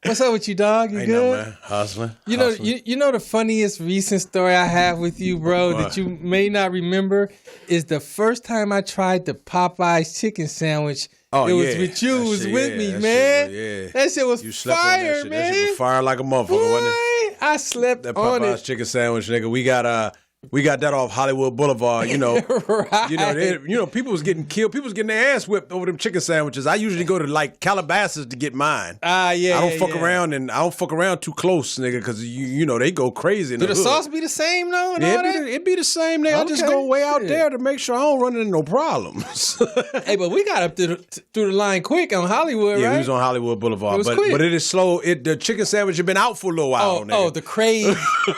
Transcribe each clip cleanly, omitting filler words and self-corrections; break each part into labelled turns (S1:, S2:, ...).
S1: What's up with you, dog? You
S2: Ain't
S1: good?
S2: no, man. Hustling.
S1: You know the funniest recent story I have with you, bro, that you may not remember is the first time I tried the Popeye's chicken sandwich.
S2: Oh,
S1: it was
S2: yeah.
S1: with you. It was
S2: shit,
S1: with me, man. That shit was
S2: You slept
S1: fire,
S2: on that shit.
S1: man.
S2: That shit was fire like a motherfucker, wasn't it?
S1: I slept
S2: That
S1: on
S2: Popeye's
S1: it.
S2: chicken sandwich, nigga. We got that off Hollywood Boulevard, you know.
S1: Right.
S2: People was getting killed. People was getting their ass whipped over them chicken sandwiches. I usually go to like Calabasas to get mine.
S1: Yeah.
S2: I don't fuck around, and I don't fuck around too close, nigga, because you know they go crazy. In
S1: Do the
S2: hood.
S1: sauce be the same though? And
S2: Yeah,
S1: all that?
S2: it be the same, nigga. I just go way out there to make sure I don't run into no problems.
S1: Hey, but we got up through the line quick on Hollywood,
S2: Yeah,
S1: right?
S2: we was on Hollywood Boulevard,
S1: It was quick.
S2: but it is slow. The chicken sandwich had been out for a little while.
S1: Oh, the craze.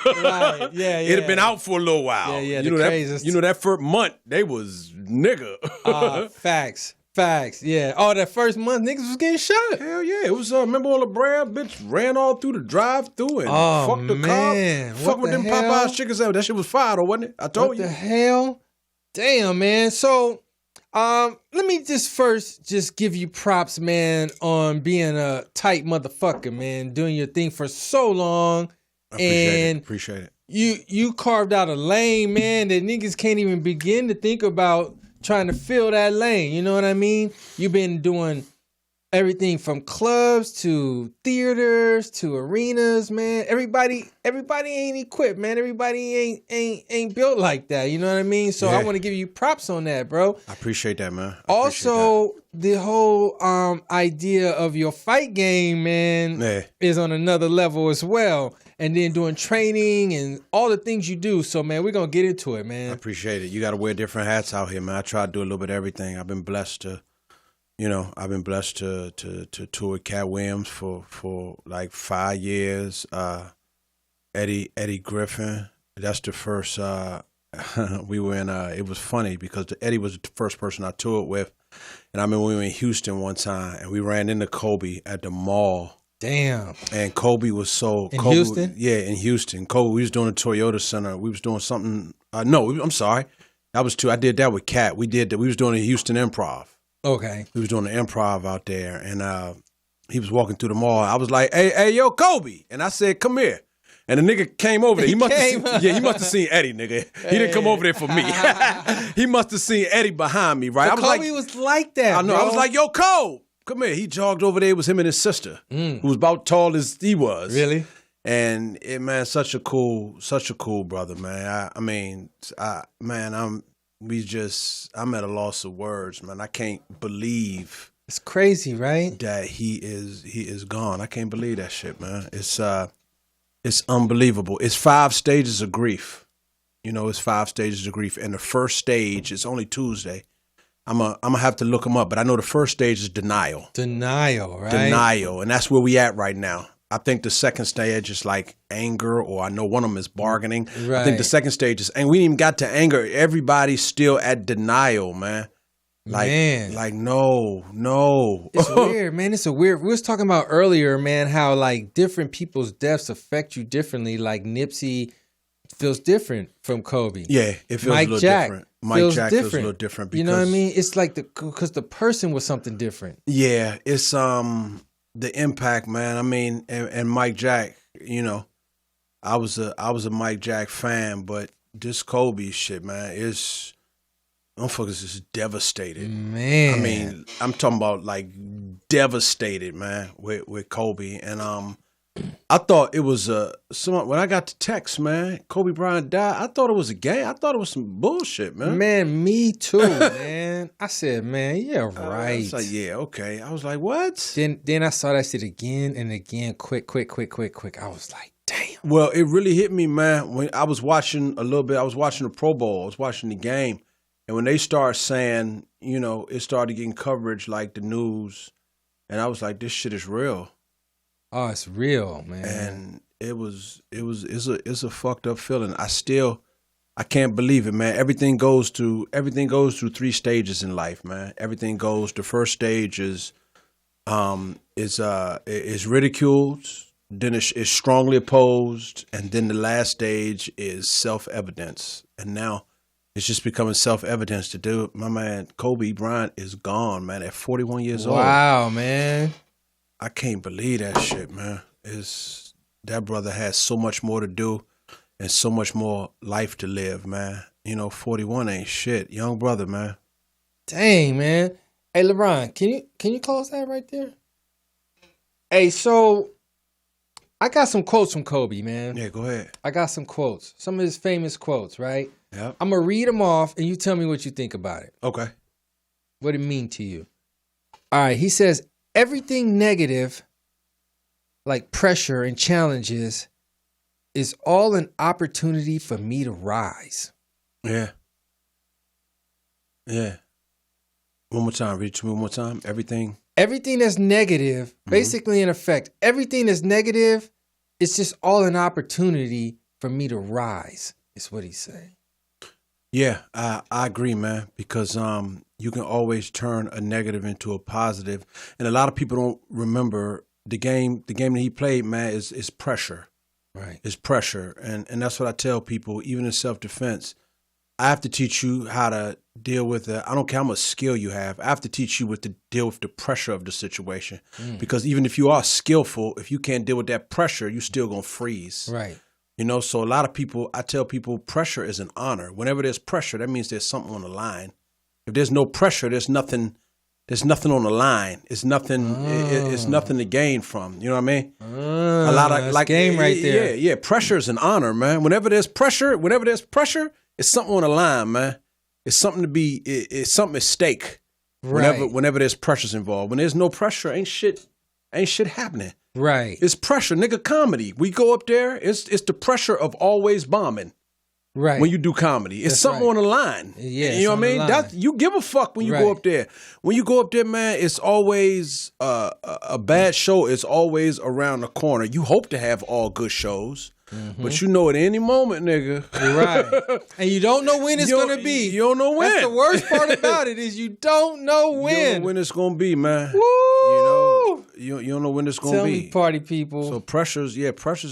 S1: Right. Yeah.
S2: It had been out for a little while.
S1: Yeah,
S2: you know that first month they was nigga.
S1: Facts. Yeah. Oh, that first month niggas was getting shot.
S2: Hell yeah, it was. Remember on La Brea, bitch ran all through the drive-through and fucked the car. Fuck with them Popeye's chicken sandwich. That shit was fire though, wasn't it? I told you.
S1: What the hell? Damn, man. So, let me just give you props, man, on being a tight motherfucker, man, doing your thing for so long.
S2: Appreciate it.
S1: You carved out a lane, man, that niggas can't even begin to think about trying to fill that lane. You know what I mean? You've been doing everything from clubs to theaters to arenas, man. Everybody ain't equipped, man. Everybody ain't built like that. You know what I mean? So I want to give you props on that, bro.
S2: I appreciate that, man.
S1: The whole idea of your fight game, man, is on another level as well. And then doing training and all the things you do. So, man, we're going to get into it, man.
S2: I appreciate it. You got to wear different hats out here, man. I try to do a little bit of everything. I've been blessed to tour with Katt Williams for like 5 years. Eddie Griffen. That's the first. We were in. It was funny because Eddie was the first person I toured with, and I remember we were in Houston one time and we ran into Kobe at the mall.
S1: Damn.
S2: And Kobe was
S1: Houston?
S2: Yeah, in Houston. Kobe, we was doing a Toyota Center. We was doing something. No, I'm sorry. That was I did that with Katt. We was doing a Houston Improv.
S1: Okay.
S2: We was doing the improv out there, and he was walking through the mall. I was like, hey, yo, Kobe. And I said, come here. And the nigga came over there. He must have seen Eddie, nigga. He didn't come over there for me. He must have seen Eddie behind me, right?
S1: So Kobe was like that,
S2: I know.
S1: bro.
S2: I was like, yo, Kobe. Come here. He jogged over there. It was him and his sister, who was about tall as he was.
S1: Really?
S2: And man, such a cool brother, man. I'm at a loss of words, man. I can't believe
S1: it's crazy, right?
S2: That he is gone. I can't believe that shit, man. It's unbelievable. It's 5 stages of grief. You know, it's 5 stages of grief, and the first stage is only Tuesday. I'm gonna have to look them up, but I know the first stage is denial.
S1: Denial, right?
S2: Denial, and that's where we at right now. I think the second stage is like anger, or I know one of them is bargaining. Right. I think the second stage is, and we ain't even got to anger. Everybody's still at denial, man. Like no. It's weird, man. It's a weird. We was talking about earlier, man, how like different people's deaths affect you differently. Like Nipsey feels different from Kobe. Yeah, it feels a little different. Mike Jack feels a little different. Because,
S1: you know what I mean? It's like because the person was something different.
S2: Yeah, it's the impact, man. I mean, and Mike Jack, you know, I was a Mike Jack fan, but this Kobe shit, man, is motherfuckers is devastated. Man, I mean, I'm talking about like devastated, man, with Kobe, and I thought it was when I got the text, man, Kobe Bryant died. I thought it was a game. I thought it was some bullshit, man.
S1: Man, me too, man. I said, man, yeah, right.
S2: I was like, yeah, okay. I was like, what?
S1: Then I saw that shit again and again, quick. I was like, damn.
S2: Well, it really hit me, man. When I was watching a little bit, I was watching the Pro Bowl. I was watching the game, and when they started saying, you know, it started getting coverage like the news, and I was like, this shit is real.
S1: Oh, it's real, man.
S2: And it's a fucked up feeling. I can't believe it, man. Everything goes through 3 stages in life, man. Everything goes. The first stage is ridiculed, then it's strongly opposed, and then the last stage is self-evidence. And now it's just becoming self-evidence to do. My man Kobe Bryant is gone, man, at 41 years old.
S1: Wow, man.
S2: I can't believe that shit, man. That brother has so much more to do and so much more life to live, man. 41 ain't shit. Young brother, man.
S1: Dang, man. Hey, LeBron, can you close that right there? Hey, so I got some quotes from Kobe, man.
S2: Yeah, go ahead.
S1: I got some quotes. Some of his famous quotes, right?
S2: Yep.
S1: I'm going to read them off, and you tell me what you think about it.
S2: Okay.
S1: What it mean to you. All right, he says, everything negative, like pressure and challenges, is all an opportunity for me to rise.
S2: Yeah. Yeah. One more time. Read it to me one more time. Everything
S1: that's negative, basically in effect, everything that's negative, it's just all an opportunity for me to rise, is what he's saying.
S2: Yeah, I agree, man, because you can always turn a negative into a positive. And a lot of people don't remember the game that he played, man, is pressure.
S1: Right.
S2: It's pressure. And that's what I tell people, even in self-defense. I have to teach you how to deal with it. I don't care how much skill you have. I have to teach you to deal with the pressure of the situation. Because even if you are skillful, if you can't deal with that pressure, you're still going to freeze.
S1: Right.
S2: So a lot of people, I tell people pressure is an honor. Whenever there's pressure, that means there's something on the line. If there's no pressure, there's nothing on the line. It's nothing. It's nothing to gain from. You know what I mean? A lot of like
S1: game right there.
S2: Yeah. Pressure is an honor, man. Whenever there's pressure, it's something on the line, man. It's something to be. It's something at stake.
S1: Right.
S2: Whenever there's pressures involved. When there's no pressure, ain't shit happening.
S1: Right.
S2: It's pressure, nigga. Comedy. We go up there. It's the pressure of always bombing.
S1: Right.
S2: When you do comedy, it's something on the line.
S1: Yeah.
S2: You know what I mean? You give a fuck when you go up there. When you go up there, man, it's always a bad show. It's always around the corner. You hope to have all good shows. But you know at any moment, nigga.
S1: Right. And you don't know when it's going to be.
S2: You don't know when.
S1: That's the worst part about it is you don't know when.
S2: You don't know when it's going to be, man.
S1: Woo!
S2: You don't know when it's going to be.
S1: Tell me, party people.
S2: So pressure's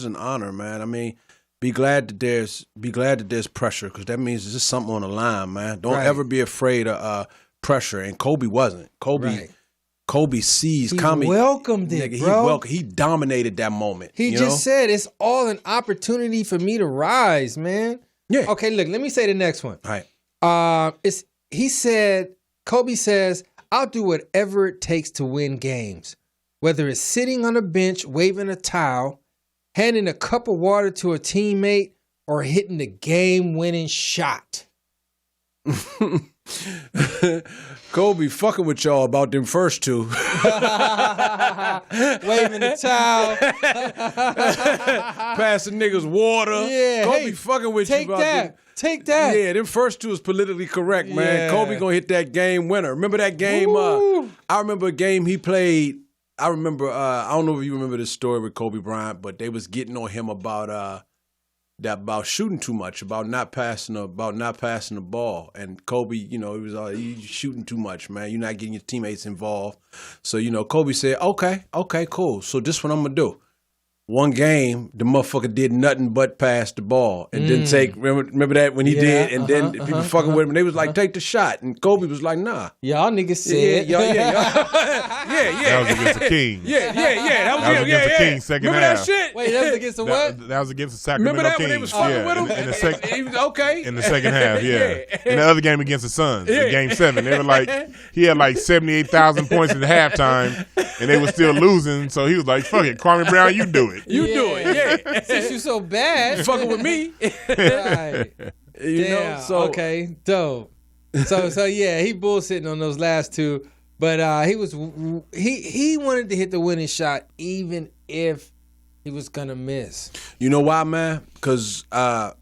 S2: an honor, man. I mean, be glad that there's pressure because that means there's just something on the line, man. Don't ever be afraid of pressure. And Kobe wasn't. Kobe sees comedy.
S1: He welcomed it,
S2: nigga,
S1: bro.
S2: He dominated that moment.
S1: He just said it's all an opportunity for me to rise, man.
S2: Yeah.
S1: Okay, look, let me say the next one.
S2: All right.
S1: Kobe says, I'll do whatever it takes to win games. Whether it's sitting on a bench, waving a towel, handing a cup of water to a teammate, or hitting the game-winning shot.
S2: Kobe fucking with y'all about them first two.
S1: Waving the towel.
S2: Passing niggas water.
S1: Yeah.
S2: Kobe fucking with you about them.
S1: Take that.
S2: Yeah, them first two is politically correct, man.
S1: Yeah.
S2: Kobe gonna hit that game winner. Remember that game? I remember a game he played. I remember, I don't know if you remember this story with Kobe Bryant, but they was getting on him about shooting too much, about not passing the ball. And Kobe, he was you shooting too much, man. You're not getting your teammates involved. So, Kobe said, okay, cool. So this what I'm gonna do. One game, the motherfucker did nothing but pass the ball and didn't take. Remember that when he did, and then people fucking with him. They was like, take the shot, and Kobe was like, nah.
S1: Y'all niggas said,
S2: yeah.
S3: That was against the Kings.
S2: Yeah. That was
S3: against the Kings second
S2: Remember
S3: half.
S2: that shit?
S1: Wait, that was against the what?
S3: That was against the Sacramento
S2: Remember that
S3: Kings.
S2: when they was fucking with him?
S3: In the second.
S2: He was okay.
S3: In the second half, yeah. And the other game against the Suns, in Game 7, they were like, he had like 78,000 points at halftime, and they were still losing. So he was like, "Fuck it, Kwame Brown, you do it.
S2: You do it, yeah."
S1: Since you so bad,
S2: You fucking with me,
S1: right?
S2: know. So
S1: okay, dope. So yeah, he bullshitting on those last two, but he wanted to hit the winning shot even if he was gonna miss.
S2: You know why, man? Because I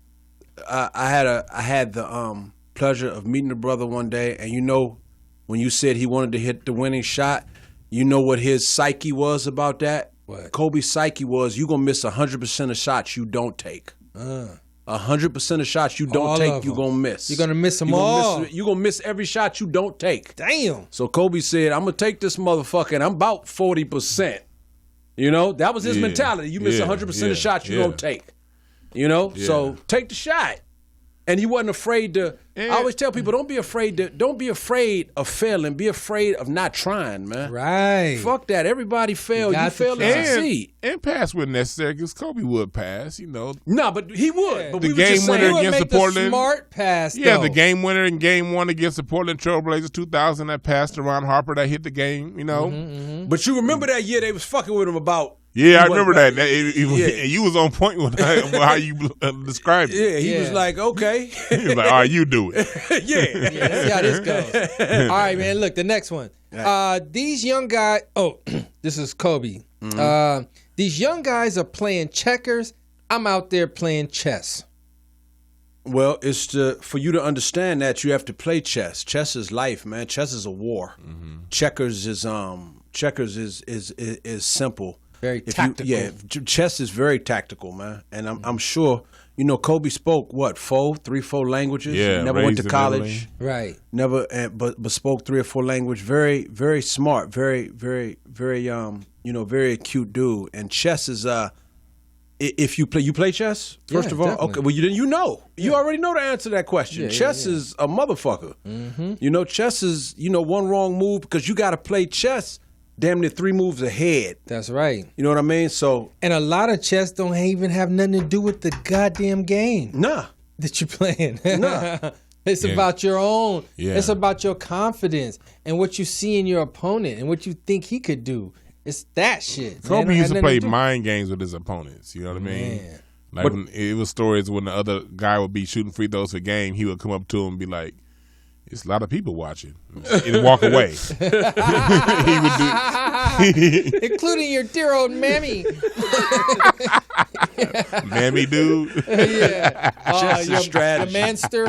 S2: had the pleasure of meeting the brother one day, and when you said he wanted to hit the winning shot, you know what his psyche was about that?
S1: What?
S2: Kobe's psyche was, you gonna miss 100% of shots you don't take. 100% of shots you don't take, you gonna miss.
S1: You're gonna miss them all.
S2: You're gonna miss every shot you don't take.
S1: Damn.
S2: So Kobe said, I'm gonna take this motherfucker, and I'm about 40%. That was his mentality. You miss 100% of shots you don't take. So take the shot. And he wasn't afraid to. I always tell people, don't be afraid of failing. Be afraid of not trying, man.
S1: Right.
S2: Fuck that. Everybody fail. You fail to succeed.
S3: And pass when necessary, because Kobe would pass.
S2: No, but he would.
S3: Yeah.
S2: But
S3: the
S2: we
S3: game winner against the Portland.
S1: Smart pass.
S3: Yeah, the game winner in Game 1 against the Portland Trailblazers 2000. That pass to Ron Harper that hit the game.
S2: But you remember that year they was fucking with him about.
S3: Yeah, I remember that. You was on point with how you described it.
S2: Yeah, he was like, okay.
S3: He was like, all right, you do it.
S1: Yeah, let's see how this goes. All right, man, look, the next one. These young guys, this is Kobe. These young guys are playing checkers. I'm out there playing chess.
S2: Well, it's for you to understand that you have to play chess. Chess is life, man. Chess is a war. Checkers is simple.
S1: Very tactical.
S2: Chess is very tactical, man. And I'm sure, Kobe spoke what, 3-4 languages.
S3: Yeah,
S2: never went to college.
S1: Right.
S2: Never, but spoke 3 or 4 languages. Very, very smart. Very, very, very very acute dude. And chess is if you play chess first of all.
S1: Definitely.
S2: Okay, well you already know the answer to that question. Chess is a motherfucker. Chess is one wrong move because you got to play chess. Damn near 3 moves ahead.
S1: That's right.
S2: You know what I mean? So,
S1: and a lot of chess don't even have nothing to do with the goddamn game.
S2: Nah.
S1: That you're playing.
S2: Nah.
S1: It's about your own.
S3: Yeah.
S1: It's about your confidence and what you see in your opponent and what you think he could do. It's that shit.
S3: Kobe used to play mind games with his opponents. You know what I mean?
S1: Man.
S3: Like it was stories when the other guy would be shooting free throws for game, he would come up to him and be like, "It's a lot of people watching," and walk away. He would do,
S1: including your dear old mammy.
S3: Mammy dude.
S1: Yeah.
S2: Just a strategy.
S1: The manster.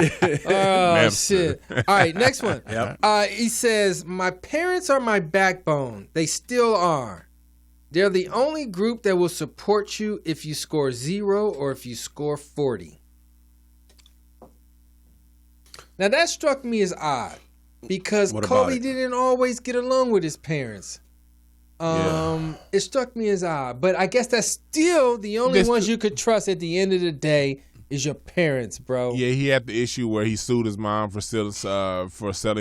S1: Oh shit. All right, next one.
S2: Yep.
S1: He says, "My parents are my backbone. They still are. They're the only group that will support you if you score 0 or if you score 40." Now that struck me as odd because Kobe didn't always get along with his parents. It struck me as odd, but I guess that's still the only ones you could trust at the end of the day is your parents, bro.
S3: Yeah, he had the issue where he sued his mom for selling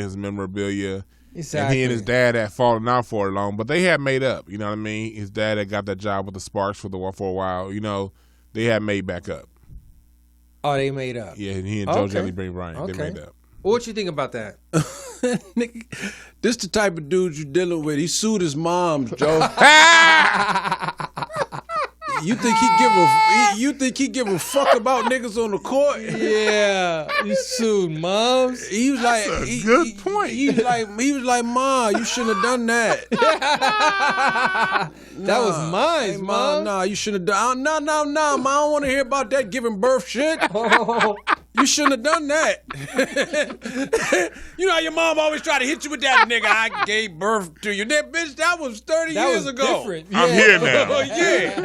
S3: his memorabilia.
S1: Exactly.
S3: And he and his dad had fallen out for long, but they had made up. You know what I mean? His dad had got that job with the Sparks for a while. They had made back up.
S1: Oh, they made up.
S3: Yeah, and he and Joe Jelly Bean Bryant, they made up.
S1: What you think about that?
S2: This the type of dude you dealing with. He sued his mom, Joe. You think he give a fuck about niggas on the court?
S1: Yeah, you sued moms.
S2: He was like,
S3: good point.
S2: He was like, "Ma, you shouldn't have done that."
S1: That was mine, Mom.
S2: Nah, you shouldn't have done. No, Ma, I don't want to hear about that giving birth shit. You shouldn't have done that. You know how your mom always try to hit you with that, "Nigga, I gave birth to you." That bitch, that was 30 years ago.
S1: Different.
S3: I'm here now.
S2: Oh, yeah.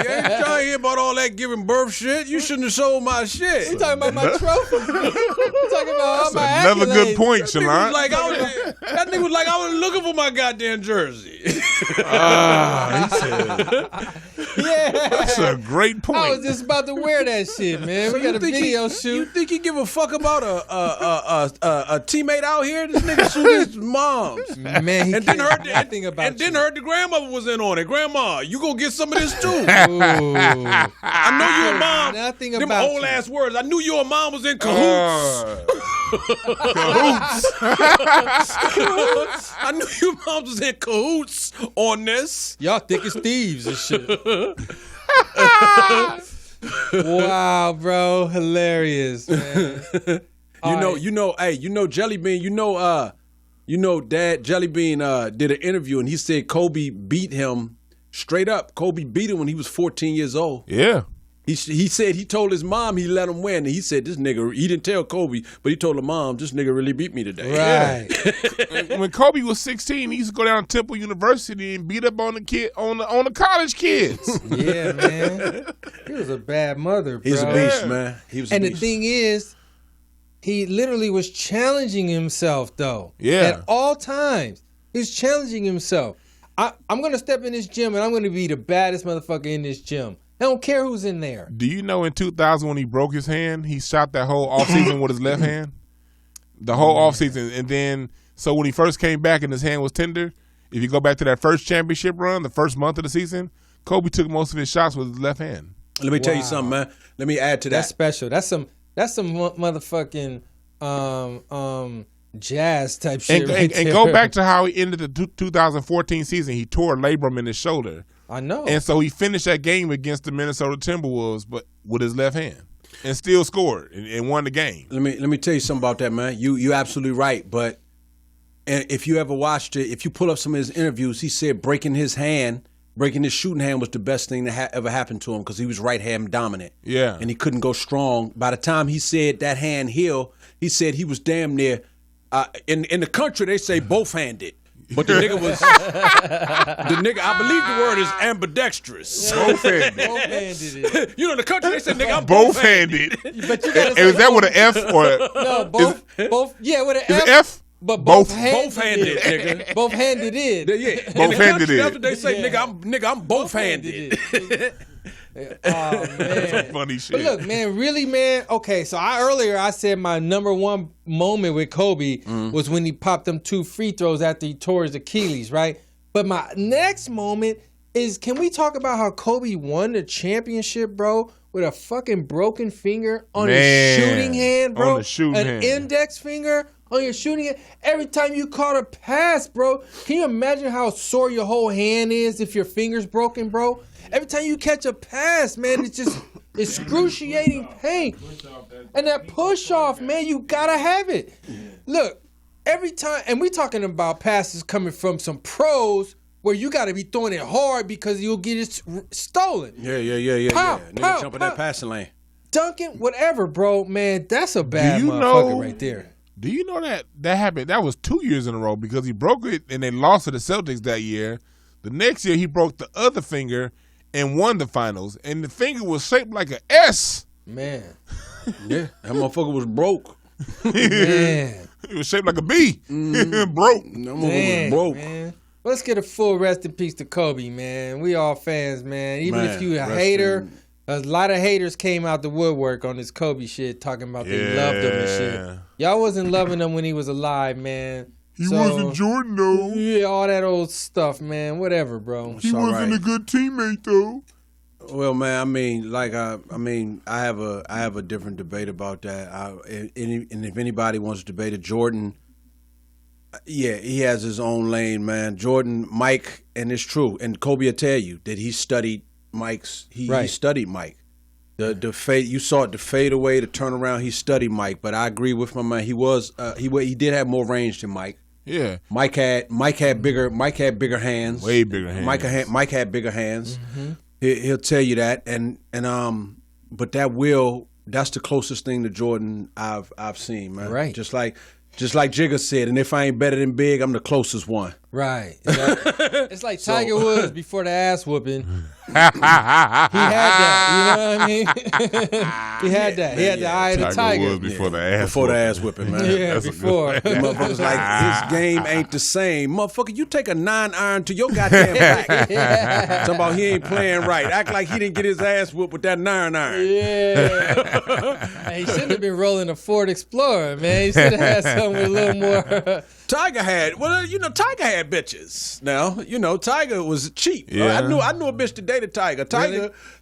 S2: You ain't trying to hear about all that giving birth shit. You shouldn't have sold my shit.
S1: You talking about my trophy? You talking about all my
S3: Another
S1: accolades.
S3: good point, Chalant.
S2: That nigga was like, I was looking for my goddamn jersey.
S3: He said,
S1: Yeah,
S3: that's a great point.
S1: I was just about to wear that shit, man. We got a video shoot.
S2: You think he give a fuck about a teammate out here? This nigga sued his moms.
S1: Man,
S2: And then heard
S1: the
S2: the grandmother was in on it. Grandma, you gonna get some of this too.
S1: I
S2: know your mom.
S1: Nothing
S2: Them
S1: about
S2: old
S1: you.
S2: ass words. I knew your mom was in cahoots.
S3: Cahoots.
S2: I knew your mom was in cahoots on this.
S1: Y'all thick as thieves and shit. Wow, bro, hilarious, man.
S2: Jelly Bean, Dad Jelly Bean did an interview and he said Kobe beat him straight up. Kobe beat him when he was 14 years old.
S3: Yeah.
S2: He said he told his mom he let him win. And he said, this nigga, he didn't tell Kobe, but he told the mom, this nigga really beat me today.
S1: Right.
S3: When Kobe was 16, he used to go down to Temple University and beat up on the college kids.
S1: Yeah, man. He was a bad mother, bro.
S2: He's a beast, man. He was a beast.
S1: The thing is, he literally was challenging himself, though.
S3: Yeah.
S1: At all times. He was challenging himself. I'm going to step in this gym, and I'm going to be the baddest motherfucker in this gym. I don't care who's in there.
S3: Do you know in 2000 when he broke his hand, he shot that whole offseason with his left hand? The whole offseason. And then, so when he first came back and his hand was tender, if you go back to that first championship run, the first month of the season, Kobe took most of his shots with his left hand.
S2: Let me tell you something, man. Let me add to that.
S1: That's special. That's some motherfucking jazz type shit.
S3: And go back to how he ended the 2014 season. He tore a labrum in his shoulder.
S1: I know.
S3: And so he finished that game against the Minnesota Timberwolves, but with his left hand, and still scored and won the game.
S2: Let me tell you something about that, man. You absolutely right. But if you ever watched it, if you pull up some of his interviews, he said breaking his shooting hand was the best thing that ever happened to him because he was right hand dominant.
S3: Yeah.
S2: And he couldn't go strong. By the time he said that hand healed, he said he was damn near. In the country, they say both handed. But the nigga was, I believe the word is ambidextrous.
S3: Both-handed.
S2: You know, in the country, they say, nigga, I'm
S3: both-handed.
S1: But you gotta
S3: is that with an F or?
S1: No, both. Yeah, with an
S3: Is
S1: F.
S3: it F?
S1: But
S2: both-handed,
S1: nigga. Both-handed in.
S2: Yeah,
S3: both-handed in.
S2: That's what they say, nigga, I'm both-handed.
S1: Oh, man.
S3: That's some funny shit.
S1: But look, man, really, man. Okay, so I said my number one moment with Kobe was when he popped them 2 free throws after he tore his Achilles, right? But my next moment is, can we talk about how Kobe won the championship, bro, with a fucking broken finger on his shooting hand, bro?
S3: On the shooting hand.
S1: Index finger on your shooting hand. Every time you caught a pass, bro, can you imagine how sore your whole hand is if your finger's broken, bro? Every time you catch a pass, man, it's just excruciating pain. And that push off, man, you gotta have it. Look, every time, and we're talking about passes coming from some pros where you gotta be throwing it hard because you'll get it stolen.
S2: Yeah. Nigga jump in that passing lane.
S1: Dunking, whatever, bro, man, that's a bad motherfucker right there.
S3: Do you know that happened? That was 2 years in a row because he broke it and they lost to the Celtics that year. The next year he broke the other finger and won the finals, and the finger was shaped like an S.
S1: Man.
S2: Yeah, that motherfucker was broke.
S1: Man.
S3: It was shaped like a B. Broke.
S2: That motherfucker was broke.
S1: Man. Let's get a full rest in peace to Kobe, man. We all fans, man. Even if you a hater, a lot of haters came out the woodwork on this Kobe shit, talking about they loved him and shit. Y'all wasn't loving him when he was alive, man.
S3: He wasn't Jordan, though.
S1: Yeah, all that old stuff, man. Whatever, bro.
S3: He wasn't a good teammate, though.
S2: Well, man, I mean, I have a different debate about that. And if anybody wants to debate it, Jordan, yeah, he has his own lane, man. Jordan, Mike, and it's true. And Kobe will tell you that he studied Mike's. He studied Mike. The fade, you saw it, the fade away, the turnaround. He studied Mike, but I agree with my man. He did have more range than Mike.
S3: Yeah,
S2: Mike had bigger hands.
S3: Way bigger hands.
S2: Mike had bigger hands.
S1: Mm-hmm.
S2: He'll tell you that, but that's the closest thing to Jordan I've seen, man.
S1: Right.
S2: Just like Jigga said, and if I ain't better than Big, I'm the closest one.
S1: Right. It's like Tiger Woods before the ass whooping. He had that. You know what I mean? He had that. He had the eye of the tiger.
S3: Woods before the ass
S2: whipping, man.
S1: Yeah,
S3: That's
S1: before.
S2: Motherfuckers like, his game ain't the same. Motherfucker, you take a 9-iron to your goddamn back. Talking about he ain't playing right. Act like he didn't get his ass whooped with that 9-iron.
S1: Yeah. He shouldn't have been rolling a Ford Explorer, man. He should have had something with a little more.
S2: Tiger had bitches. Now, Tiger was cheap.
S3: Yeah.
S2: I knew a bitch that dated Tiger.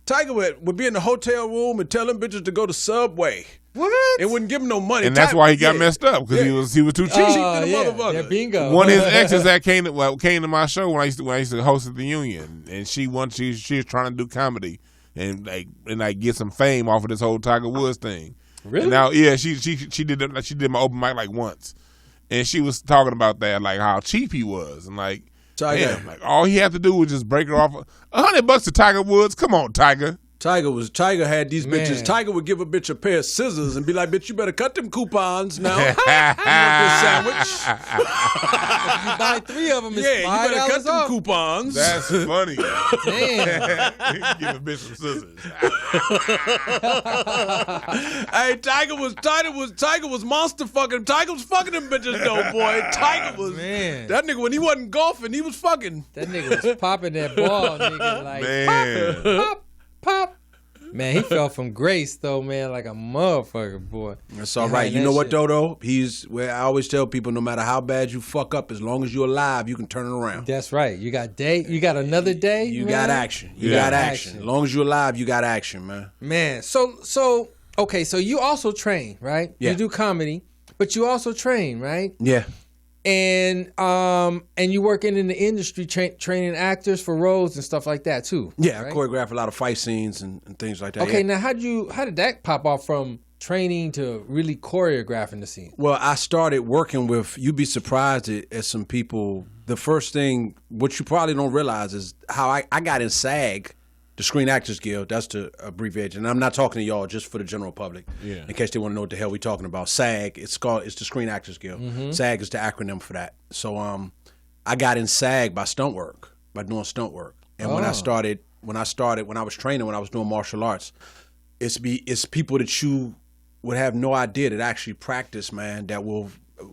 S2: Tiger would be in the hotel room and tell them bitches to go to Subway.
S1: What?
S2: It wouldn't give him no money.
S3: And that's why he got messed up because he was too cheap.
S2: Motherfucker.
S1: Yeah, bingo.
S3: One of his exes that came to my show when I used to host at the Union, and she was trying to do comedy and get some fame off of this whole Tiger Woods thing.
S1: Really?
S3: And now, yeah, she did my open mic like once, and she was talking about that, like how cheap he was, and like,
S2: Tiger.
S3: damn, like all he had to do was just break her off $100 to Tiger Woods. Come on, Tiger.
S2: Tiger had these bitches. Tiger would give a bitch a pair of scissors and be like, bitch, you better cut them coupons now. You want this sandwich?
S1: If you buy 3 of them, it's $5
S2: you better cut them
S1: off.
S2: coupons.
S3: That's funny.
S1: Damn.
S3: Give a bitch some scissors.
S2: Hey, Tiger was monster fucking. Tiger was fucking them bitches though, boy. Tiger was that nigga when he wasn't golfing, he was fucking.
S1: That nigga was popping that ball, nigga. Like,
S3: Man.
S1: pop. Man, he fell from grace though, man, like a motherfucker, boy.
S2: That's all right. You know what though? He's where I always tell people, no matter how bad you fuck up, as long as you're alive, you can turn it around.
S1: That's right. You got another day.
S2: You
S1: man?
S2: got action. You got action. As long as you're alive, you got action, man.
S1: Man, so okay, so you also train, right?
S2: Yeah.
S1: You do comedy, but you also train, right?
S2: Yeah.
S1: And you working in the industry training actors for roles and stuff like that too.
S2: Yeah,
S1: right?
S2: I choreograph a lot of fight scenes and things like that.
S1: Okay,
S2: yeah.
S1: now how did that pop off from training to really choreographing the scene?
S2: Well, I started working with, you'd be surprised at some people. The first thing, what you probably don't realize is how I got in SAG, the Screen Actors Guild. That's the abbreviation. And I'm not talking to y'all, just for the general public. Yeah. In case they want to know what the hell we talking about. SAG, it's the Screen Actors Guild. Mm-hmm. SAG is the acronym for that. So I got in SAG by stunt work, by doing stunt work. And when I was training, when I was doing martial arts, it's people that you would have no idea that actually practice, man, that will,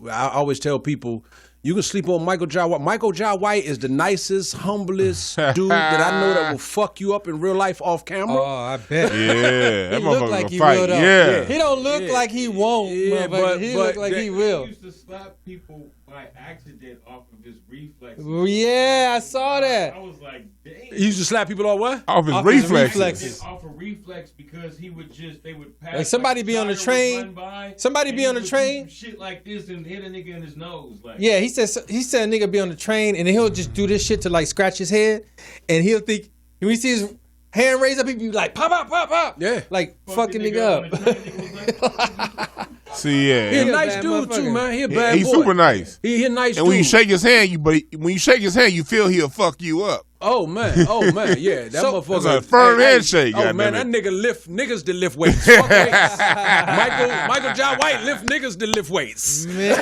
S2: I always tell people, you can sleep on Michael Jai White. Michael Jai White is the nicest, humblest dude that I know that will fuck you up in real life off camera.
S1: Oh, I bet.
S3: Yeah, that
S1: he look
S3: motherfucker
S1: like
S3: will
S1: he
S3: fight.
S1: will, though.
S3: Yeah.
S1: He don't look like he won't, but he look like he will.
S4: He used to slap people by accident off of his reflexes.
S1: Yeah, I saw that.
S4: I was like, damn.
S2: He used to slap people on what?
S3: Off his reflexes.
S4: Off a reflex because they would pass.
S1: Like somebody be on the train. Somebody be on the train.
S4: Shit like this and hit a nigga in his nose. Like.
S1: Yeah, he said a nigga be on the train and then he'll just do this shit to like scratch his head, and he'll think when he sees his hand raised up, he'll be like pop, pop, pop, pop.
S2: Yeah,
S1: like fucking nigga
S2: up.
S3: See, yeah,
S2: he a nice dude too, man. He a bad boy.
S3: He's super nice.
S2: He a nice dude.
S3: And when you shake his hand, you feel he'll fuck you up.
S2: Oh man, yeah, that motherfucker.
S3: It's a firm handshake.
S2: Oh man, that nigga lift niggas to lift weights. Fuck weights. Michael Jai White lift niggas to lift weights.
S1: Man.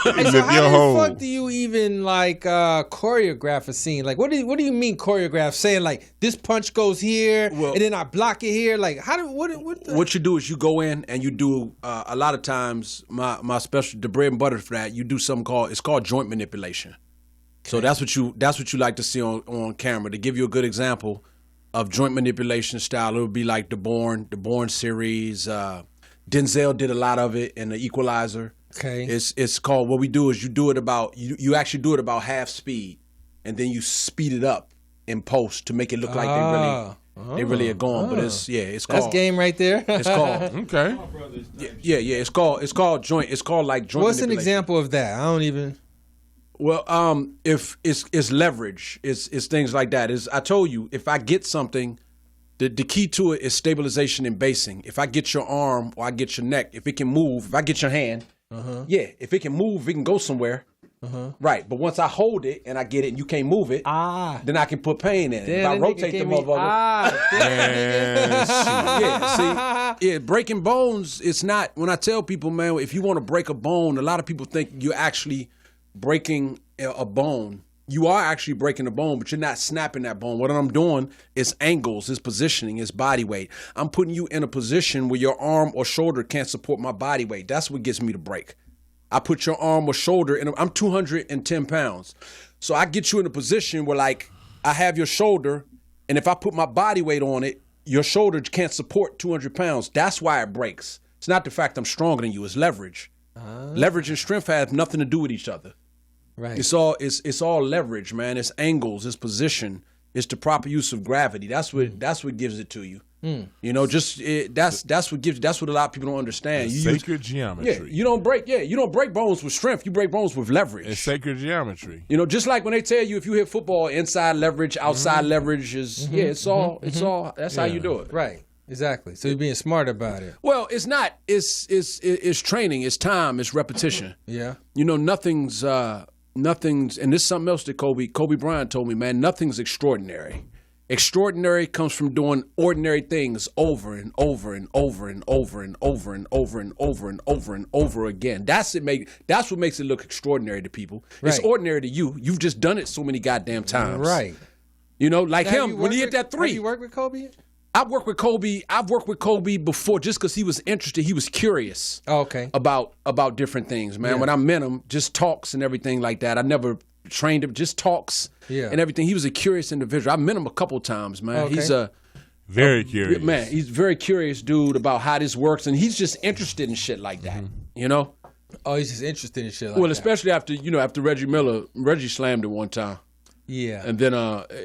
S1: Hey, so how the fuck do you even like choreograph a scene? Like, what do you mean choreograph? Saying like this punch goes here, and then I block it here. Like, what
S2: you do is you go in and you do a lot of times my special, the bread and butter for that. You do something called joint manipulation. Okay. So that's what you like to see on camera. To give you a good example of joint manipulation style, it would be like the Bourne series. Denzel did a lot of it in The Equalizer.
S1: Okay.
S2: It's called, what we do is you actually do it about half speed, and then you speed it up in post to make it look like they really are gone. But it's called,
S1: that's game right there.
S2: It's called
S3: okay.
S2: Yeah. It's called joint. It's called like joint.
S1: What's an example of that? I don't even.
S2: Well, if it's leverage, it's things like that. I told you, if I get something, the key to it is stabilization and basing. If I get your arm or I get your neck, if it can move, if I get your hand, if it can move, it can go somewhere. Right, but once I hold it and I get it and you can't move it, then I can put pain in it. If I rotate the motherfucker. Breaking bones, it's not, when I tell people, man, if you want to break a bone, a lot of people think you're actually breaking a bone. You are actually breaking a bone, but you're not snapping that bone. What I'm doing is angles, is positioning, is body weight. I'm putting you in a position where your arm or shoulder can't support my body weight. That's what gets me to break. I put your arm or shoulder in. I'm 210 pounds. So I get you in a position where, like, I have your shoulder, and if I put my body weight on it, your shoulder can't support 200 pounds. That's why it breaks. It's not the fact I'm stronger than you. It's leverage. Leverage and strength have nothing to do with each other. Right. It's all leverage, man. It's angles, it's position, it's the proper use of gravity. That's what gives it to you. You know, that's what a lot of people don't understand.
S3: Sacred geometry.
S2: Yeah, you don't break bones with strength. You break bones with leverage.
S3: It's sacred geometry.
S2: You know, just like when they tell you if you hit football, inside leverage, outside leverage is it's all that's how you do it.
S1: Right. Exactly. So you're being smart about it.
S2: Well, it's not. It's training. It's time. It's repetition.
S1: Yeah.
S2: You know, nothing's, and this is something else that Kobe Bryant told me, man, nothing's extraordinary. Extraordinary comes from doing ordinary things over and over and over and over and over and over and over and over and over again. That's what makes it look extraordinary to people. Right. It's ordinary to you. You've just done it so many goddamn times.
S1: Right.
S2: You know, like him, when he hit that three.
S1: Have you worked with Kobe?
S2: I've worked with Kobe before just because he was interested. He was curious about different things, man. Yeah. When I met him, just talks and everything like that. I never trained him, just talks and everything. He was a curious individual. I met him a couple times, man.
S1: Okay.
S2: He's
S3: very curious.
S2: Man, he's a very curious dude about how this works, and he's just interested in shit like that, you know?
S1: Oh, he's just interested in shit like that.
S2: Well, especially after Reggie slammed it one time.
S1: Yeah.
S2: And then,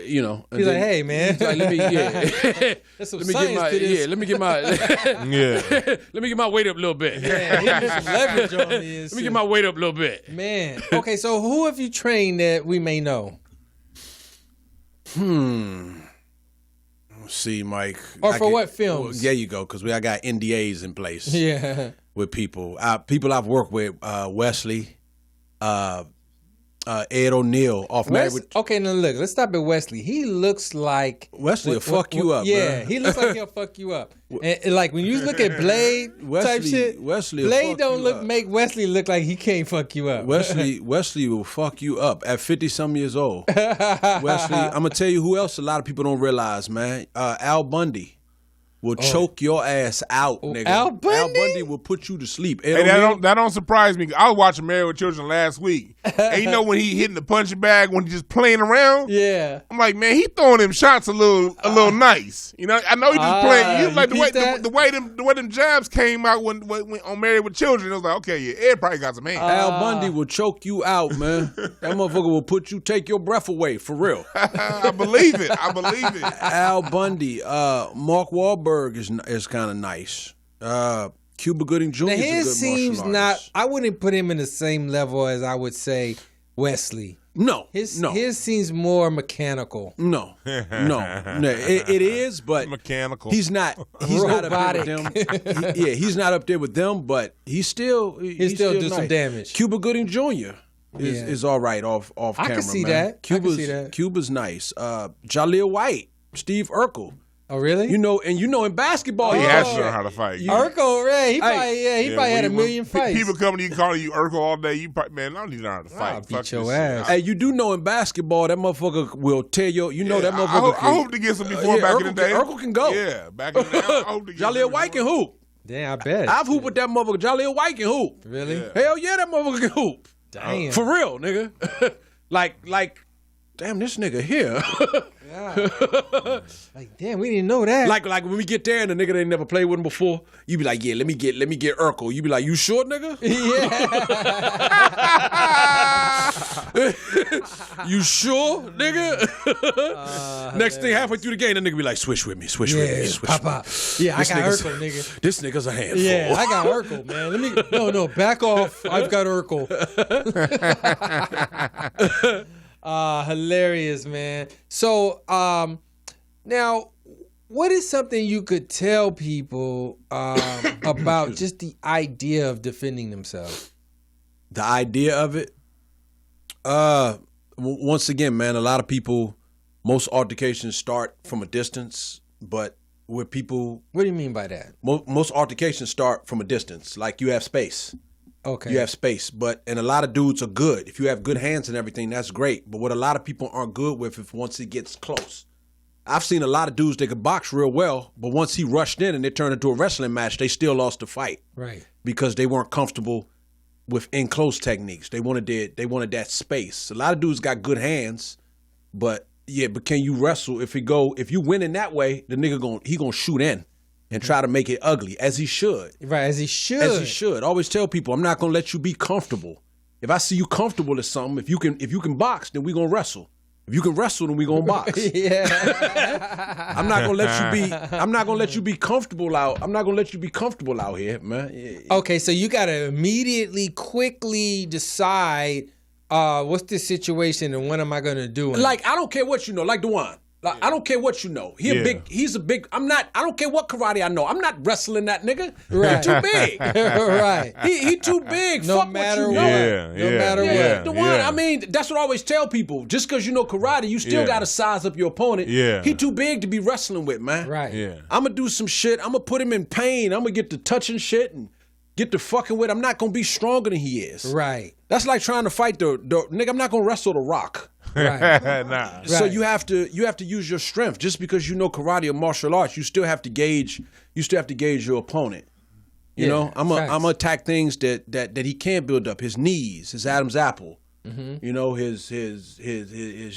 S2: you know.
S1: He's like, hey, man.
S2: He's like, let me
S1: That's some
S2: let me
S1: science
S2: get my,
S1: to this.
S2: let me get my, let me get my weight up a little bit.
S1: Yeah, he needs some leverage on this.
S2: Let me get my weight up a little bit.
S1: Man. Okay, so who have you trained that we may know?
S2: Let's see, Mike.
S1: Or for what films?
S2: Well, there you go, because I got NDAs in place.
S1: Yeah.
S2: With people. People I've worked with, Wesley, Ed O'Neill off Married with...
S1: Okay, now look, let's stop at Wesley. He looks like...
S2: Wesley will fuck you up,
S1: yeah,
S2: man.
S1: He looks like he'll fuck you up. And like when you look at Blade type shit,
S2: Wesley will
S1: Blade
S2: fuck
S1: don't
S2: you up.
S1: make Wesley look like he can't fuck you up.
S2: Wesley will fuck you up at 50-some years old. Wesley, I'm going to tell you who else a lot of people don't realize, man. Al Bundy will choke your ass out, nigga.
S1: Al Bundy?
S2: Al Bundy will put you to sleep.
S3: Hey, that don't surprise me. I was watching Married with Children last week. And you know when he hitting the punching bag when he's just playing around?
S1: Yeah.
S3: I'm like, man, he throwing them shots a little nice. You know, I know he just playing. He like the way them jabs came out when on Married with Children. It was like, okay, yeah, Ed probably got some hands.
S2: Al Bundy will choke you out, man. That motherfucker will take your breath away, for real.
S3: I believe it.
S2: Al Bundy, Mark Wahlberg is kind of nice. Cuba Gooding Jr.
S1: Now,
S2: is a
S1: his
S2: good
S1: seems
S2: martial
S1: not.
S2: artist.
S1: I wouldn't put him in the same level as I would say Wesley.
S2: No,
S1: His seems more mechanical.
S2: No. It is, but
S3: mechanical.
S2: He's not
S1: Robotic.
S2: up there with them. He's not up there with them, but he still
S1: do
S2: nice.
S1: some damage.
S2: Cuba Gooding Jr. is all right off camera.
S1: I can see
S2: man.
S1: that.
S2: Cuba's nice. Jaleel White, Steve Urkel.
S1: Oh, really?
S2: You know in basketball,
S3: he has to learn how to fight.
S1: Urkel, right? He probably had a million fights.
S3: People coming to you calling you Urkel all day. You probably, man, I don't need to learn how to fight.
S1: I'll beat
S3: Fuck
S1: your
S3: this
S1: ass.
S3: shit.
S2: Hey, you do know in basketball that motherfucker will tear your. You know that motherfucker.
S3: I hope to get some before back in the day.
S2: Urkel can go.
S3: Yeah, back in the day. I hope to get
S2: Jaleel White can hoop.
S1: Damn, I bet.
S2: I've hooped with that motherfucker. Jaleel White can hoop.
S1: Really?
S3: Yeah.
S2: Hell yeah, that motherfucker can hoop.
S1: Damn.
S2: For real, nigga. like, damn, this nigga here.
S1: Like, damn, we didn't know that.
S2: like when we get there and the nigga that ain't never played with him before, you be like, yeah, let me get Urkel. You be like, you sure, nigga?
S1: Yeah.
S2: You sure, nigga? Next thing, halfway through the game, the nigga be like, switch with me.
S1: Papa. Yeah, I got Urkel, nigga.
S2: This nigga's a handful.
S1: Yeah, I got Urkel, man. Let me no, back off. I've got Urkel. Hilarious, man. So, now, what is something you could tell people about just the idea of defending themselves?
S2: The idea of it, once again, man, a lot of people, most altercations start from a distance, but with people...
S1: What do you mean by that?
S2: Most altercations start from a distance, like you have space.
S1: Okay.
S2: You have space, and a lot of dudes are good. If you have good hands and everything, that's great. But what a lot of people aren't good with if once it gets close. I've seen a lot of dudes that could box real well, but once he rushed in and it turned into a wrestling match, they still lost the fight.
S1: Right.
S2: Because they weren't comfortable with in-close techniques. They wanted that space. A lot of dudes got good hands, but can you wrestle? If you win in that way, the nigga gonna shoot in and try to make it ugly, as he should.
S1: Right, as he should.
S2: As he should. Always tell people, I'm not gonna let you be comfortable. If I see you comfortable at something, if you can box, then we gonna wrestle. If you can wrestle, then we gonna box.
S1: Yeah.
S2: I'm not gonna let you be comfortable out. I'm not gonna let you be comfortable out here, man.
S1: Okay, so you gotta immediately, quickly decide what's the situation and what am I gonna do?
S2: Like, I don't care what you know, like Dewan. Like, I don't care what you know. He's a big, I don't care what karate I know. I'm not wrestling that nigga.
S1: Right.
S2: He's too big.
S1: Right.
S2: He too big.
S1: No
S2: Fuck
S1: matter
S2: what you know.
S1: No matter what.
S2: The one, I mean, that's what I always tell people. Just because you know karate, you still got to size up your opponent.
S3: Yeah.
S2: He too big to be wrestling with, man.
S1: Right.
S3: Yeah.
S2: I'm going to do some shit. I'm going to put him in pain. I'm going to get to touching shit and get to fucking with. I'm not going to be stronger than he is.
S1: Right.
S2: That's like trying to fight the nigga, I'm not going to wrestle The Rock.
S1: Right.
S3: Nah.
S2: So
S1: Right.
S2: you have to use your strength. Just because you know karate or martial arts, you still have to gauge your opponent. You know, I'm gonna attack things that he can't build up. His knees, his Adam's apple. You know, his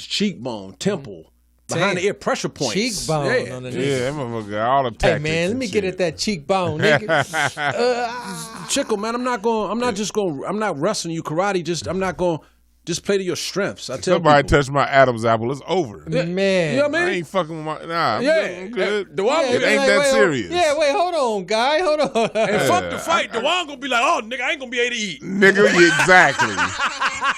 S2: cheekbone, temple, behind the ear, pressure points.
S1: Cheekbone on the nigga.
S3: Yeah, that motherfucker got all the tactics.
S1: Hey man, let me get at that cheekbone, nigga.
S2: Chickle, man, I'm not wrestling you karate. I'm not going. Just play to your strengths. I tell
S3: Somebody
S2: people.
S3: touch my Adam's apple, it's over.
S1: Man,
S2: You know what I
S3: I
S2: mean?
S3: ain't fucking with my. Nah, I'm good.
S2: The one
S3: It ain't that serious.
S1: Yeah, wait, hold on, guy, hold on.
S2: And fuck the fight. The one gonna be like, oh, nigga, I ain't gonna be able to eat.
S3: Nigga, exactly.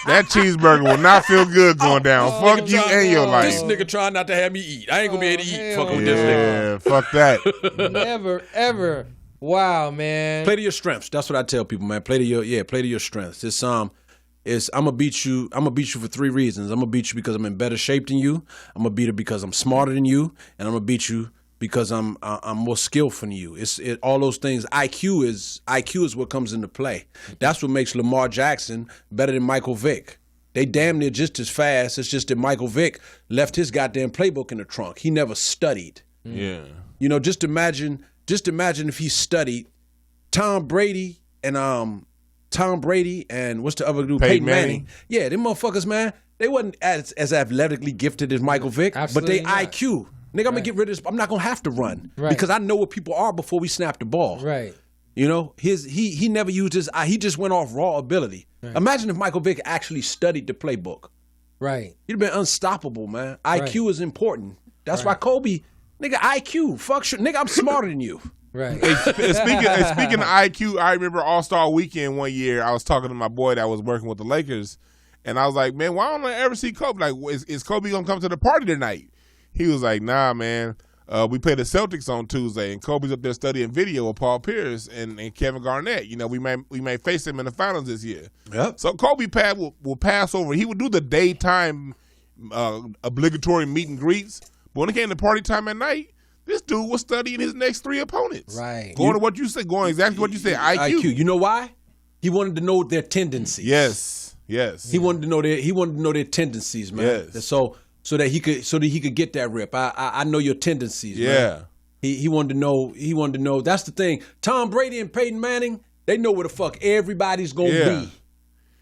S3: That cheeseburger will not feel good going down. Fuck you and your life.
S2: This nigga trying not to have me eat. I ain't gonna be able to eat.
S1: hell
S2: Fucking with this nigga.
S3: Yeah, fuck that.
S1: Never, ever. Wow, man.
S2: Play to your strengths. That's what I tell people, man. Play to your strengths. I'm gonna beat you. I'm gonna beat you for 3 reasons. I'm gonna beat you because I'm in better shape than you. I'm gonna beat you because I'm smarter than you, and I'm gonna beat you because I'm more skillful than you. All those things. IQ is what comes into play. That's what makes Lamar Jackson better than Michael Vick. They damn near just as fast. It's just that Michael Vick left his goddamn playbook in the trunk. He never studied.
S3: Yeah.
S2: You know, just imagine if he studied. Tom Brady and what's the other dude? Peyton Manning. Yeah, them motherfuckers, man, they wasn't as athletically gifted as Michael Vick,
S1: Absolutely
S2: but they
S1: not.
S2: IQ. Nigga, I'm gonna get rid of this. I'm not gonna have to run because I know what people are before we snap the ball.
S1: Right.
S2: You know, he never used his eye. He just went off raw ability. Right. Imagine if Michael Vick actually studied the playbook.
S1: Right.
S2: He'd have been unstoppable, man. IQ is important. That's why Kobe, nigga, IQ. Fuck shit. Nigga, I'm smarter than you.
S1: Right.
S3: Speaking of IQ, I remember All-Star Weekend one year. I was talking to my boy that was working with the Lakers, and I was like, man, why don't I ever see Kobe? Like, is Kobe going to come to the party tonight? He was like, nah, man. We played the Celtics on Tuesday, and Kobe's up there studying video with Paul Pierce and Kevin Garnett. You know, we may face him in the finals this year.
S2: Yep.
S3: So Kobe will pass over. He would do the daytime obligatory meet and greets, but when it came to party time at night, this dude was studying his next 3 opponents.
S1: Right.
S3: Going to what you said, going exactly what you said, IQ.
S2: You know why? He wanted to know their tendencies.
S3: Yes.
S2: He wanted to know their tendencies, man.
S3: Yes.
S2: So that he could get that rip. I know your tendencies,
S3: Yeah.
S2: man. He wanted to know. That's the thing. Tom Brady and Peyton Manning, they know where the fuck everybody's gonna be.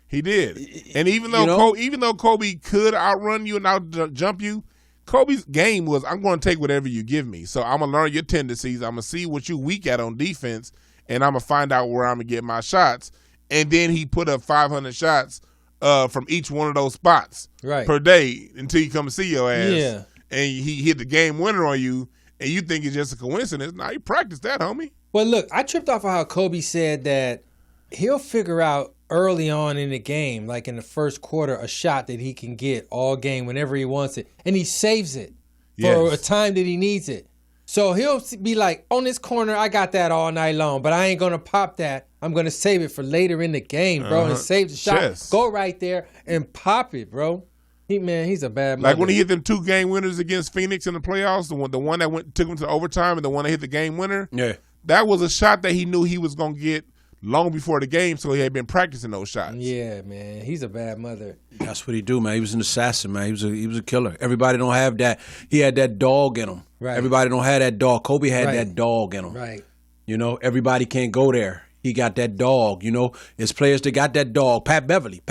S3: He did. And even though Kobe could outrun you and out-jump you, Kobe's game was, I'm going to take whatever you give me. So I'm going to learn your tendencies. I'm going to see what you weak at on defense, and I'm going to find out where I'm going to get my shots. And then he put up 500 shots from each one of those spots per day until you come see your ass.
S1: Yeah.
S3: And he hit the game winner on you, and you think it's just a coincidence. Nah, you practiced that, homie.
S1: Well, look, I tripped off of how Kobe said that he'll figure out early on in the game, like in the first quarter, a shot that he can get all game whenever he wants it. And he saves it for a time that he needs it. So he'll be like, on this corner, I got that all night long, but I ain't going to pop that. I'm going to save it for later in the game, bro, and save the shot.
S3: Chess.
S1: Go right there and pop it, bro. He's a bad mother.
S3: Like when he hit them 2 game winners against Phoenix in the playoffs, the one that took him to overtime and the one that hit the game winner.
S2: Yeah.
S3: That was a shot that he knew he was going to get long before the game, so he had been practicing those shots.
S1: Yeah, man. He's a bad mother.
S2: That's what he do, man. He was an assassin, man. He was a killer. Everybody don't have that. He had that dog in him.
S1: Right.
S2: Everybody don't have that dog. Kobe had that dog in him.
S1: Right.
S2: You know, everybody can't go there. He got that dog, you know. There's players that got that dog. Pat Beverly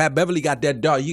S2: got that dog.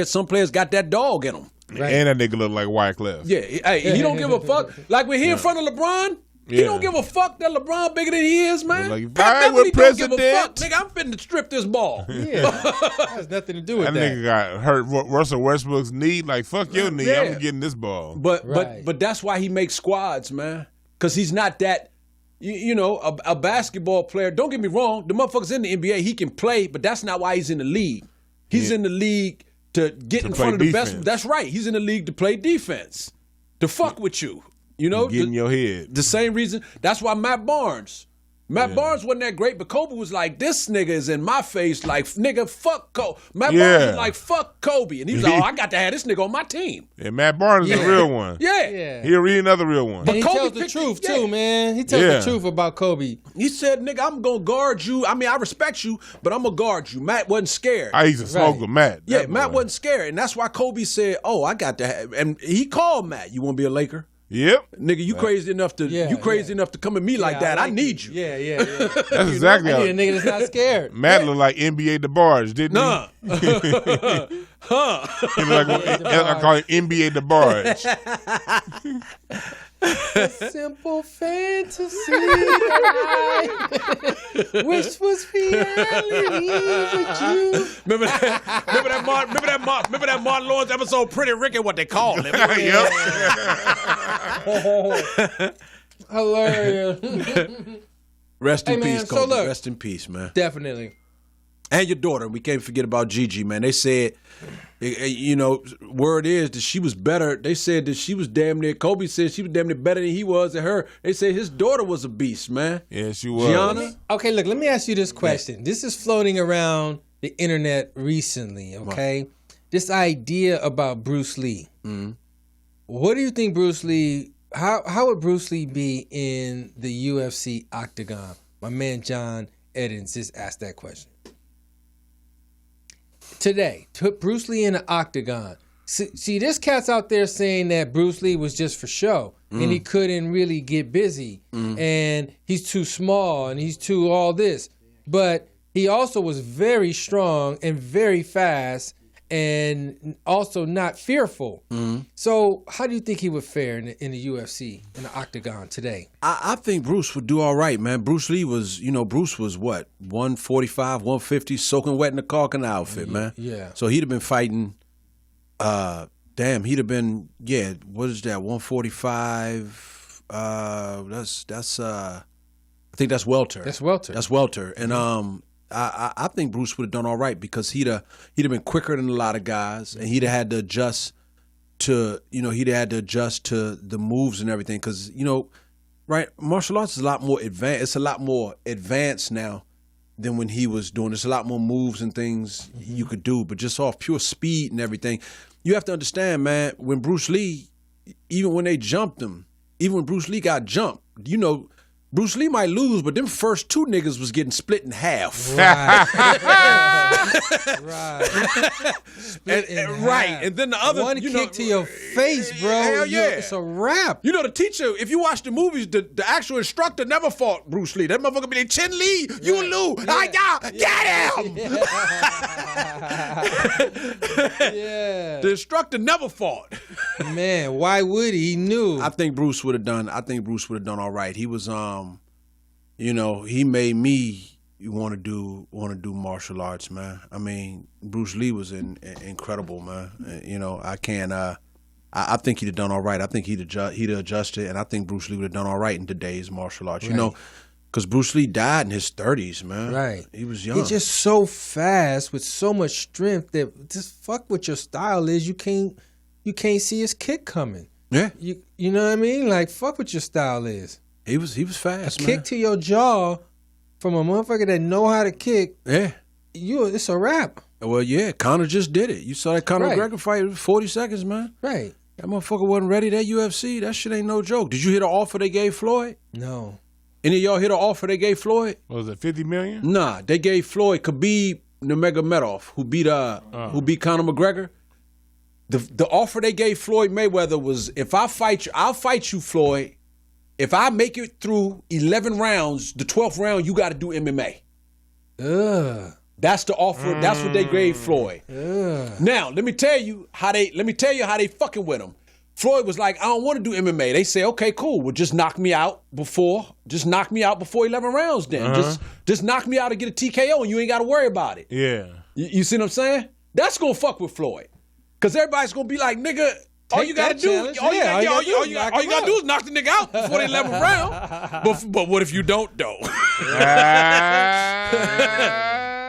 S2: Some players got that dog in them.
S1: Right.
S3: And that nigga look like Wyclef.
S2: Yeah, hey, he don't give a fuck. Like we're here in front of LeBron. He don't give a fuck that LeBron bigger than he is, man.
S3: Like,
S2: Pat
S3: with
S2: Beverly don't give a fuck.
S3: president.
S2: Nigga, I'm finna strip this ball.
S1: Yeah. That has nothing to do with
S3: That
S1: that.
S3: nigga got hurt Russell Westbrook's knee. Like, fuck your knee.
S2: Yeah.
S3: I'm getting this ball.
S2: But that's why he makes squads, man. Because he's not that, you know, a basketball player. Don't get me wrong. The motherfucker's in the NBA. He can play, but that's not why he's in the league. He's in the league to get in front of the best. That's right. He's in the league to play defense, to fuck with you. You know,
S3: Get in your head.
S2: The same reason. That's why Matt Barnes wasn't that great, but Kobe was like, this nigga is in my face, like, nigga, fuck Kobe. Matt Barnes was like, fuck Kobe. And he was like, I got to have this nigga on my team.
S3: Yeah, Matt Barnes is a real one.
S2: Yeah.
S3: He'll read another real one.
S1: And he
S2: Kobe
S1: tells the
S2: picked
S1: truth,
S2: it,
S1: too, man. He tells the truth about Kobe.
S2: He said, nigga, I'm going to guard you. I mean, I respect you, but I'm going to guard you. Matt wasn't scared.
S3: I used to smoke with Matt.
S2: Yeah, Matt wasn't scared. And that's why Kobe said, I got to have. And he called Matt, you want to be a Laker?
S3: Yep.
S2: Nigga, you crazy enough to enough to come at me like that. I need you.
S1: Yeah.
S3: That's exactly
S1: I
S3: how
S1: need a nigga that's not scared.
S3: Matt looked like NBA DeBarge, didn't
S2: Nah.
S3: he? He looked like, I call him NBA DeBarge.
S1: A simple fantasy that I wish was reality with you.
S2: Remember that Martin Lawrence episode, Pretty Ricky, what they called him.
S3: Yep.
S1: Hilarious.
S2: Rest in
S1: man,
S2: peace,
S1: so
S2: Kobe.
S1: look.
S2: Rest in peace, man.
S1: Definitely.
S2: And your daughter. We can't forget about Gigi, man. They said, word is that she was better. They said that she was damn near, Kobe said she was damn near better than he was at her. They said his daughter was a beast, man.
S3: Yeah, she was.
S2: Gianna?
S1: Okay, look, let me ask you this question. Yeah. This is floating around the internet recently, okay? Right. This idea about Bruce Lee. Mm-hmm. What do you think Bruce Lee, how would Bruce Lee be in the UFC octagon? My man John Eddins just asked that question. Today, put Bruce Lee in the octagon. See, this cat's out there saying that Bruce Lee was just for show and he couldn't really get busy and he's too small and he's too all this. But he also was very strong and very fast and also not fearful. So how do you think he would fare in the UFC, in the octagon today?
S2: I think Bruce would do all right, man. Bruce Lee was, Bruce was what, 145, 150, soaking wet in the caulking outfit, man.
S1: Yeah.
S2: So he'd have been fighting, he'd have been, what is that, 145, I think that's welter.
S1: That's welter.
S2: And I think Bruce would have done all right because he'd have been quicker than a lot of guys, and he'd have had to adjust to the moves and everything. Because right, martial arts is a lot more advanced. It's a lot more advanced now than when he was doing. There's a lot more moves and things you could do, but just off pure speed and everything. You have to understand, man. When Bruce Lee, even when they jumped him, even when Bruce Lee got jumped, Bruce Lee might lose, but them first two niggas was getting split in half.
S1: Right.
S2: Right. And then the other
S1: one kick to your face, bro.
S2: Hell yeah.
S1: It's a wrap.
S2: The teacher, if you watch the movies, the actual instructor never fought Bruce Lee. That motherfucker be like, Chin Lee, you lose. Get him.
S1: Yeah.
S2: The instructor never fought.
S1: Man, why would he? He knew.
S2: I think Bruce would have done all right. He was he made me want to do martial arts, man. I mean, Bruce Lee was incredible, man. I think he'd have done all right. I think he'd adjusted, and I think Bruce Lee would have done all right in today's martial arts.
S1: Right.
S2: Because Bruce Lee died in his 30s, man.
S1: Right.
S2: He was young.
S1: He's just so fast with so much strength that just fuck what your style is. You can't see his kick coming.
S2: Yeah.
S1: You know what I mean? Like, fuck what your style is.
S2: He was fast, man.
S1: Kick to your jaw from a motherfucker that know how to kick.
S2: Yeah.
S1: It's a wrap.
S2: Well, yeah, Conor just did it. You saw that Conor
S1: Right.
S2: McGregor fight, it was 40 seconds, man.
S1: Right.
S2: That motherfucker wasn't ready. That UFC, that shit ain't no joke. Did you hear the offer they gave Floyd?
S1: No.
S2: Any of y'all hear the offer they gave Floyd?
S3: What was it, $50 million?
S2: Nah, they gave Floyd Khabib Nurmagomedov, who beat Conor McGregor. The offer they gave Floyd Mayweather was, if I fight you, I'll fight you, Floyd. If I make it through 11 rounds, the 12th round, you got to do MMA.
S1: Ugh.
S2: That's the offer. That's what they gave Floyd.
S1: Ugh.
S2: Now, let me tell you how they fucking with him. Floyd was like, I don't want to do MMA. They say, okay, cool. Well, just knock me out before 11 rounds then. Just knock me out and get a TKO and you ain't got to worry about it.
S3: Yeah.
S2: You see what I'm saying? That's going to fuck with Floyd. Because everybody's going to be like, nigga, all you got to do is knock the nigga out before the 11th round. But what if you don't, though?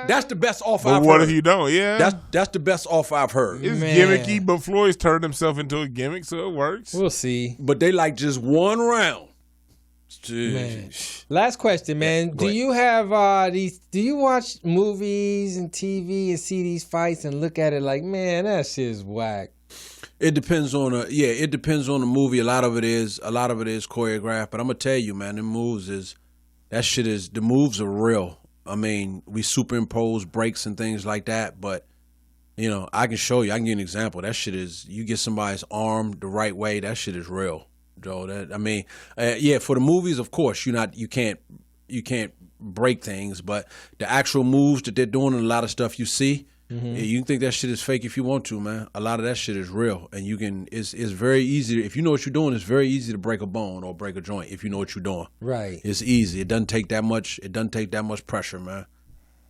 S2: That's the best offer I've heard.
S3: But what if you don't? Yeah.
S2: That's the best offer I've heard.
S3: It's gimmicky, but Floyd's turned himself into a gimmick, so it works.
S1: We'll see.
S2: But they like just one round.
S1: Man. Last question, man.
S2: Go ahead.
S1: You have do you watch movies and TV and see these fights and look at it like, man, that shit is whack?
S2: It depends on the movie. A lot of it is choreographed, but I'm gonna tell you, man, the moves are real. I mean, we superimpose breaks and things like that, but I can show you. I can give you an example. That shit is, you get somebody's arm the right way, that shit is real. Joe. Yeah, for the movies, of course, you can't break things, but the actual moves that they're doing and a lot of stuff you see, you can think that shit is fake if you want to, man. A lot of that shit is real, and it's very easy if you know what you're doing. It's very easy to break a bone or break a joint if you know what you're doing.
S1: Right.
S2: It's easy. It doesn't take that much. It doesn't take that much pressure, man.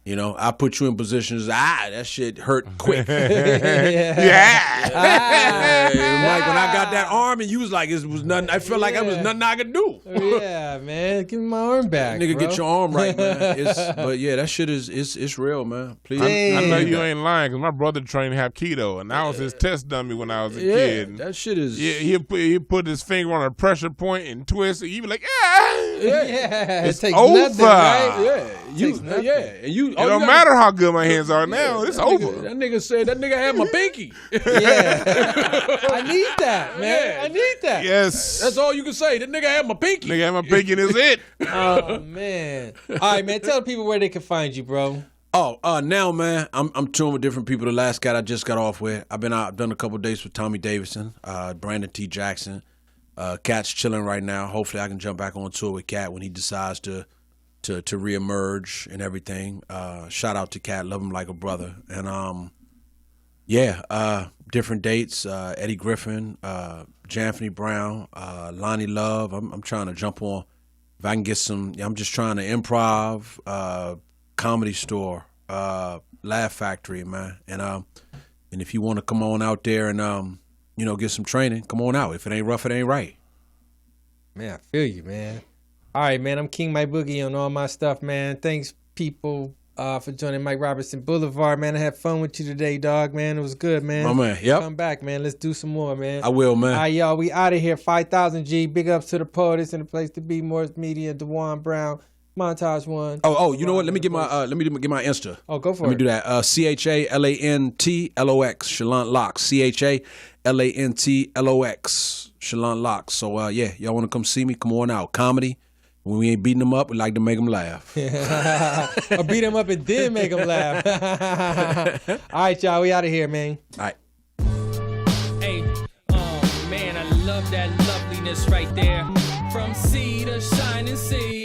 S2: You know, I put you in positions. That shit hurt quick.
S3: Yeah.
S2: Mike, when I got that arm, and you was like, it was nothing. I felt like it was nothing I could do.
S1: Yeah, man, give me my arm back,
S2: Nigga,
S1: bro.
S2: get your arm right, man. But yeah, that shit is real, man. Please.
S3: I know you ain't lying because my brother trained Hapkido, and I was his test dummy when I was a kid.
S2: That shit is.
S3: Yeah, he put his finger on a pressure point and twist, and you be like,
S1: It
S3: it's
S1: takes
S3: over.
S1: nothing, right?
S2: And you.
S3: It don't matter how good my hands are now. It's over.
S2: That nigga said that nigga had my pinky.
S1: Yeah. I need that, man. I need that.
S3: Yes.
S2: That's all you can say. That nigga had my pinky.
S3: Nigga, my pinky is it.
S1: Oh man. All right, man. Tell people where they can find you, bro.
S2: Now, man, I'm touring with different people. The last cat I just got off with, I've done a couple of days with Tommy Davidson, Brandon T. Jackson. Katt's chilling right now. Hopefully, I can jump back on tour with Katt when he decides to reemerge and everything. Shout out to Katt, love him like a brother. And different dates. Eddie Griffen, Janfany Brown, Lonnie Love. I'm trying to jump on. If I can get some, I'm just trying to improv, Comedy Store, Laugh Factory, man. And if you want to come on out there and get some training, come on out. If it ain't rough, it ain't right.
S1: Man, I feel you, man. All right, man. I'm King Mike Boogie on all my stuff, man. Thanks, people, for joining Mike Robertson Blvd, man. I had fun with you today, dog, man. It was good, man.
S2: My man, yep.
S1: Come back, man. Let's do some more, man.
S2: I will, man.
S1: All right, y'all. We out of here. 5,000 G. Big ups to the poets and the place to be. Morris Media, DeJuan Brown, Montage One.
S2: Oh, you know what? Let me get my Insta.
S1: Oh, go for
S2: Let
S1: it.
S2: me do that. CHALANTLOX, Chalant Locks. CHALANTLOX, Chalant Locks. So y'all want to come see me? Come on out. Comedy. When we ain't beating them up, we like to make them laugh.
S1: Or beat them up and then make them laugh. All right, y'all. We out of here, man.
S2: All right.
S5: Hey, oh man, I love that loveliness right there. From sea to shining sea.